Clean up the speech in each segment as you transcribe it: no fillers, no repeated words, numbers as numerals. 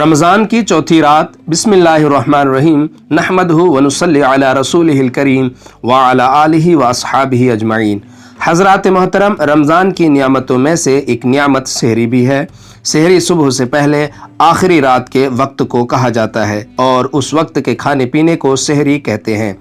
رمضان کی چوتھی رات بسم اللہ الرحمن الرحیم نحمدہ ونصلی علی رسولہ الکریم وعلی آلہ واصحابہ اجمعین۔ حضرات محترم، رمضان کی نعمتوں میں سے ایک نعمت سحری بھی ہے۔ سحری صبح سے پہلے آخری رات کے وقت کو کہا جاتا ہے اور اس وقت کے کھانے پینے کو سحری کہتے ہیں۔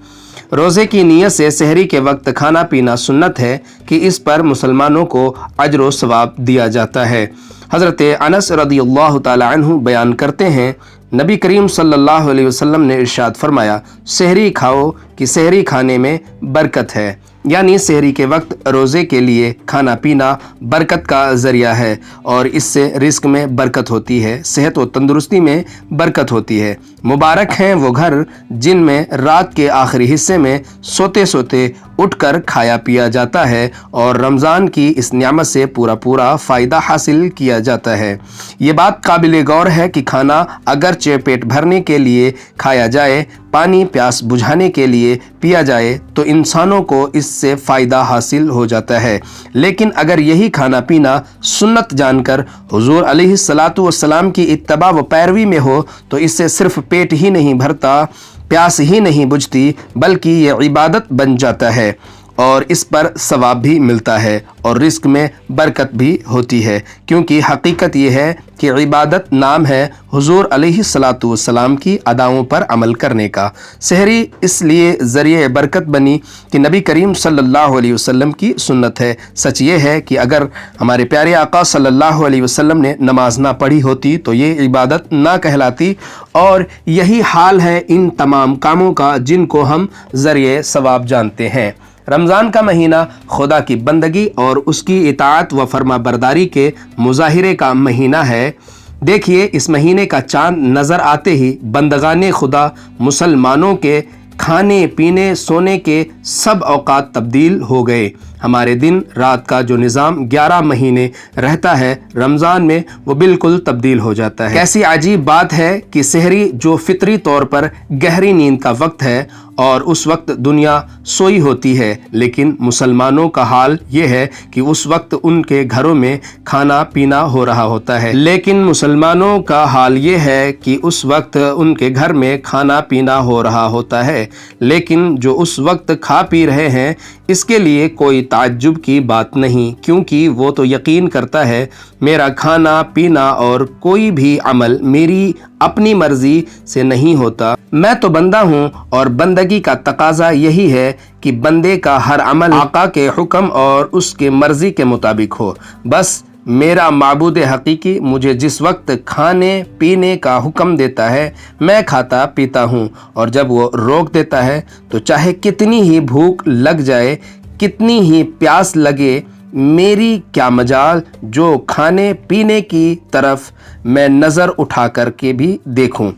روزے کی نیت سے سحری کے وقت کھانا پینا سنت ہے کہ اس پر مسلمانوں کو اجر و ثواب دیا جاتا ہے۔ حضرت انس رضی اللہ تعالی عنہ بیان کرتے ہیں، نبی کریم صلی اللہ علیہ وسلم نے ارشاد فرمایا، سحری کھاؤ کہ سحری کھانے میں برکت ہے، یعنی سحری کے وقت روزے کے لیے کھانا پینا برکت کا ذریعہ ہے اور اس سے رزق میں برکت ہوتی ہے، صحت و تندرستی میں برکت ہوتی ہے۔ مبارک ہیں وہ گھر جن میں رات کے آخری حصے میں سوتے سوتے اٹھ کر کھایا پیا جاتا ہے اور رمضان کی اس نعمت سے پورا فائدہ حاصل کیا جاتا ہے۔ یہ بات قابل غور ہے کہ کھانا اگرچہ پیٹ بھرنے کے لیے کھایا جائے، پانی پیاس بجھانے کے لیے پیا جائے تو انسانوں کو اس سے فائدہ حاصل ہو جاتا ہے، لیکن اگر یہی کھانا پینا سنت جان کر حضور علیہ الصلاۃ والسلام کی اتباع و پیروی میں ہو تو اس سے صرف پیٹ ہی نہیں بھرتا، پیاس ہی نہیں بجھتی، بلکہ یہ عبادت بن جاتا ہے اور اس پر ثواب بھی ملتا ہے اور رزق میں برکت بھی ہوتی ہے، کیونکہ حقیقت یہ ہے کہ عبادت نام ہے حضور علیہ الصلاۃ والسلام کی اداؤں پر عمل کرنے کا۔ سحری اس لیے ذریعہ برکت بنی کہ نبی کریم صلی اللہ علیہ وسلم کی سنت ہے۔ سچ یہ ہے کہ اگر ہمارے پیارے آقا صلی اللہ علیہ وسلم نے نماز نہ پڑھی ہوتی تو یہ عبادت نہ کہلاتی، اور یہی حال ہے ان تمام کاموں کا جن کو ہم ذریعہ ثواب جانتے ہیں۔ رمضان کا مہینہ خدا کی بندگی اور اس کی اطاعت و فرما برداری کے مظاہرے کا مہینہ ہے۔ دیکھیے، اس مہینے کا چاند نظر آتے ہی بندگان خدا مسلمانوں کے کھانے پینے سونے کے سب اوقات تبدیل ہو گئے۔ ہمارے دن رات کا جو نظام 11 مہینے رہتا ہے، رمضان میں وہ بالکل تبدیل ہو جاتا ہے۔ کیسی عجیب بات ہے کہ سحری جو فطری طور پر گہری نیند کا وقت ہے اور اس وقت دنیا سوئی ہوتی ہے، لیکن مسلمانوں کا حال یہ ہے کہ اس وقت ان کے گھروں میں کھانا پینا ہو رہا ہوتا ہے۔ لیکن مسلمانوں کا حال یہ ہے کہ اس وقت ان کے گھر میں کھانا پینا ہو رہا ہوتا ہے، لیکن جو اس وقت کھا پی رہے ہیں اس کے لیے کوئی تعجب کی بات نہیں، کیونکہ وہ تو یقین کرتا ہے میرا کھانا پینا اور کوئی بھی عمل میری اپنی مرضی سے نہیں ہوتا، میں تو بندہ ہوں اور بندگی کا تقاضا یہی ہے کہ بندے کا ہر عمل آقا کے حکم اور اس کے مرضی کے مطابق ہو۔ بس میرا معبود حقیقی مجھے جس وقت کھانے پینے کا حکم دیتا ہے میں کھاتا پیتا ہوں، اور جب وہ روک دیتا ہے تو چاہے کتنی ہی بھوک لگ جائے، کتنی ہی پیاس لگے، میری کیا مجال جو کھانے پینے کی طرف میں نظر اٹھا کر کے بھی دیکھوں،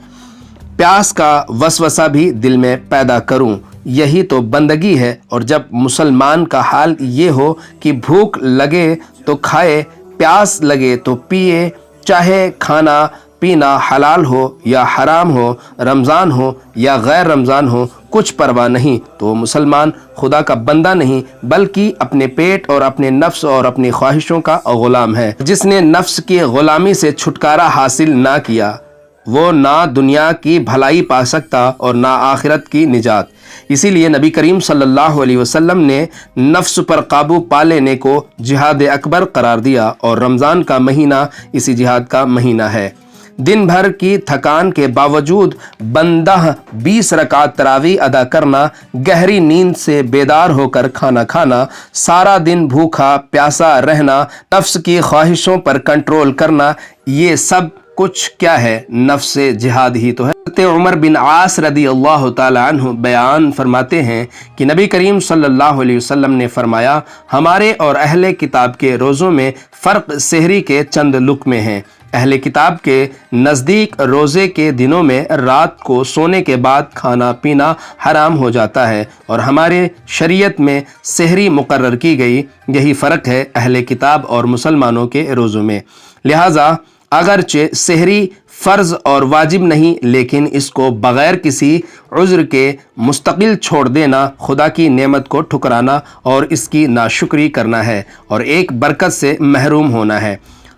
پیاس کا وسوسہ بھی دل میں پیدا کروں۔ یہی تو بندگی ہے۔ اور جب مسلمان کا حال یہ ہو کہ بھوک لگے تو کھائے، پیاس لگے تو پیے، چاہے کھانا پینا حلال ہو یا حرام ہو، رمضان ہو یا غیر رمضان ہو، کچھ پرواہ نہیں، تو مسلمان خدا کا بندہ نہیں بلکہ اپنے پیٹ اور اپنے نفس اور اپنی خواہشوں کا غلام ہے۔ جس نے نفس کی غلامی سے چھٹکارا حاصل نہ کیا وہ نہ دنیا کی بھلائی پا سکتا اور نہ آخرت کی نجات۔ اسی لیے نبی کریم صلی اللہ علیہ وسلم نے نفس پر قابو پا لینے کو جہاد اکبر قرار دیا، اور رمضان کا مہینہ اسی جہاد کا مہینہ ہے۔ دن بھر کی تھکان کے باوجود بندہ 20 رکعت تراویح ادا کرنا، گہری نیند سے بیدار ہو کر کھانا کھانا، سارا دن بھوکا پیاسا رہنا، نفس کی خواہشوں پر کنٹرول کرنا، یہ سب کچھ کیا ہے؟ نفس جہاد ہی تو ہے۔ حضرت عمر بن عاص رضی اللہ تعالی عنہ بیان فرماتے ہیں کہ نبی کریم صلی اللہ علیہ وسلم نے فرمایا، ہمارے اور اہل کتاب کے روزوں میں فرق سحری کے چند لقمے ہیں۔ اہل کتاب کے نزدیک روزے کے دنوں میں رات کو سونے کے بعد کھانا پینا حرام ہو جاتا ہے، اور ہمارے شریعت میں سحری مقرر کی گئی۔ یہی فرق ہے اہل کتاب اور مسلمانوں کے روزوں میں۔ لہٰذا اگرچہ سحری فرض اور واجب نہیں، لیکن اس کو بغیر کسی عذر کے مستقل چھوڑ دینا خدا کی نعمت کو ٹھکرانا اور اس کی ناشکری کرنا ہے اور ایک برکت سے محروم ہونا ہے۔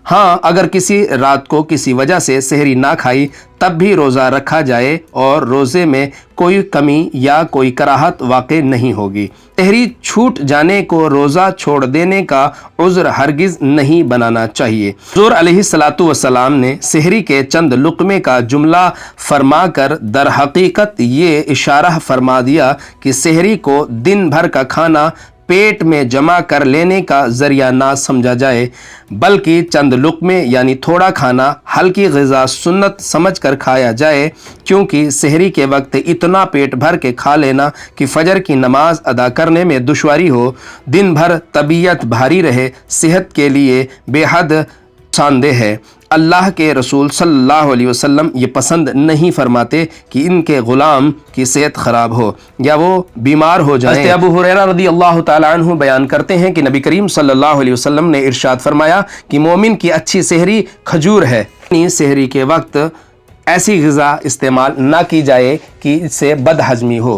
ہاں اگر کسی رات کو کسی وجہ سے سحری نہ کھائی تب بھی روزہ رکھا جائے اور روزے میں کوئی کمی یا کوئی کراہت واقع نہیں ہوگی۔ سحری چھوٹ جانے کو روزہ چھوڑ دینے کا عذر ہرگز نہیں بنانا چاہیے۔ حضور علیہ الصلاۃ والسلام نے سحری کے چند لقمے کا جملہ فرما کر در حقیقت یہ اشارہ فرما دیا کہ سحری کو دن بھر کا کھانا پیٹ میں جمع کر لینے کا ذریعہ نہ سمجھا جائے، بلکہ چند لقمے یعنی تھوڑا کھانا ہلکی غذا سنت سمجھ کر کھایا جائے، کیونکہ سحری کے وقت اتنا پیٹ بھر کے کھا لینا کہ فجر کی نماز ادا کرنے میں دشواری ہو، دن بھر طبیعت بھاری رہے، صحت کے لیے بے حد نقصان دہ ہے۔ اللہ کے رسول صلی اللہ علیہ وسلم یہ پسند نہیں فرماتے کہ ان کے غلام کی صحت خراب ہو یا وہ بیمار ہو جائیں۔ حضرت ابو ہریرہ رضی اللہ تعالیٰ عنہ بیان کرتے ہیں کہ نبی کریم صلی اللہ علیہ وسلم نے ارشاد فرمایا کہ مومن کی اچھی سحری کھجور ہے، یعنی سحری کے وقت ایسی غذا استعمال نہ کی جائے کہ اس سے بد ہضمی ہو۔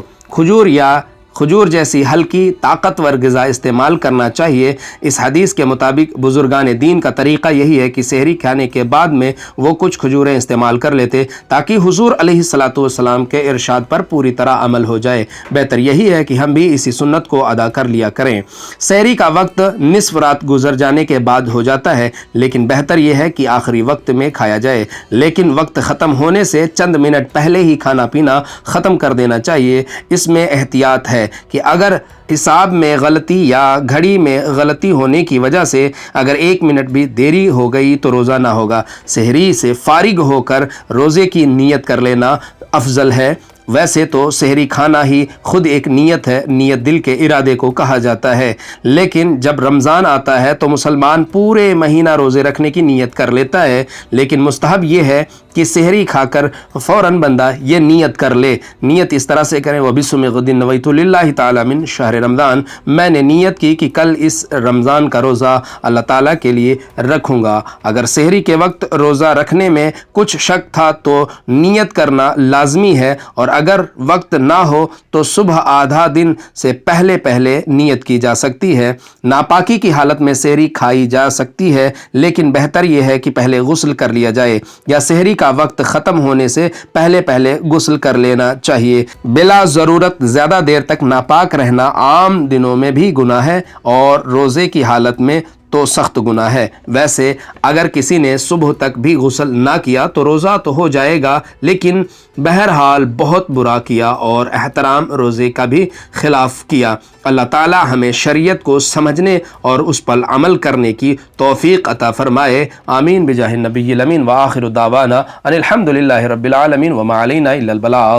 کھجور جیسی ہلکی طاقتور غذا استعمال کرنا چاہیے۔ اس حدیث کے مطابق بزرگان دین کا طریقہ یہی ہے کہ سحری کھانے کے بعد میں وہ کچھ کھجوریں استعمال کر لیتے تاکہ حضور علیہ الصلاۃ والسلام کے ارشاد پر پوری طرح عمل ہو جائے۔ بہتر یہی ہے کہ ہم بھی اسی سنت کو ادا کر لیا کریں۔ سحری کا وقت نصف رات گزر جانے کے بعد ہو جاتا ہے، لیکن بہتر یہ ہے کہ آخری وقت میں کھایا جائے، لیکن وقت ختم ہونے سے چند منٹ پہلے ہی کھانا پینا ختم کر دینا چاہیے۔ اس میں احتیاط ہے کہ اگر حساب میں غلطی یا گھڑی میں غلطی ہونے کی وجہ سے اگر 1 منٹ بھی دیری ہو گئی تو روزہ نہ ہوگا۔ سحری سے فارغ ہو کر روزے کی نیت کر لینا افضل ہے۔ ویسے تو سحری کھانا ہی خود ایک نیت ہے، نیت دل کے ارادے کو کہا جاتا ہے، لیکن جب رمضان آتا ہے تو مسلمان پورے مہینہ روزے رکھنے کی نیت کر لیتا ہے، لیکن مستحب یہ ہے کہ سحری کھا کر فوراً بندہ یہ نیت کر لے۔ نیت اس طرح سے کریں وَبِصَوْمِ غَدٍ نَوَيْتُ لِلَّهِ تَعَالَى مِنْ شَهْرِ رمضان، میں نے نیت کی کہ کل اس رمضان کا روزہ اللہ تعالیٰ کے لیے رکھوں گا۔ اگر سحری کے وقت روزہ رکھنے میں کچھ شک تھا تو نیت کرنا لازمی ہے، اور اگر وقت نہ ہو تو صبح آدھا دن سے پہلے نیت کی جا سکتی ہے۔ ناپاکی کی حالت میں سحری کھائی جا سکتی ہے، لیکن بہتر یہ ہے کہ پہلے غسل کر لیا جائے یا سحری کا وقت ختم ہونے سے پہلے غسل کر لینا چاہیے۔ بلا ضرورت زیادہ دیر تک ناپاک رہنا عام دنوں میں بھی گناہ ہے اور روزے کی حالت میں تو سخت گناہ ہے۔ ویسے اگر کسی نے صبح تک بھی غسل نہ کیا تو روزہ تو ہو جائے گا، لیکن بہرحال بہت برا کیا اور احترام روزے کا بھی خلاف کیا۔ اللہ تعالی ہمیں شریعت کو سمجھنے اور اس پر عمل کرنے کی توفیق عطا فرمائے۔ آمین بجاہ النبی الامین، وآخر دعوانا ان الحمد للہ رب العالمین، وما علینا الا البلاغ۔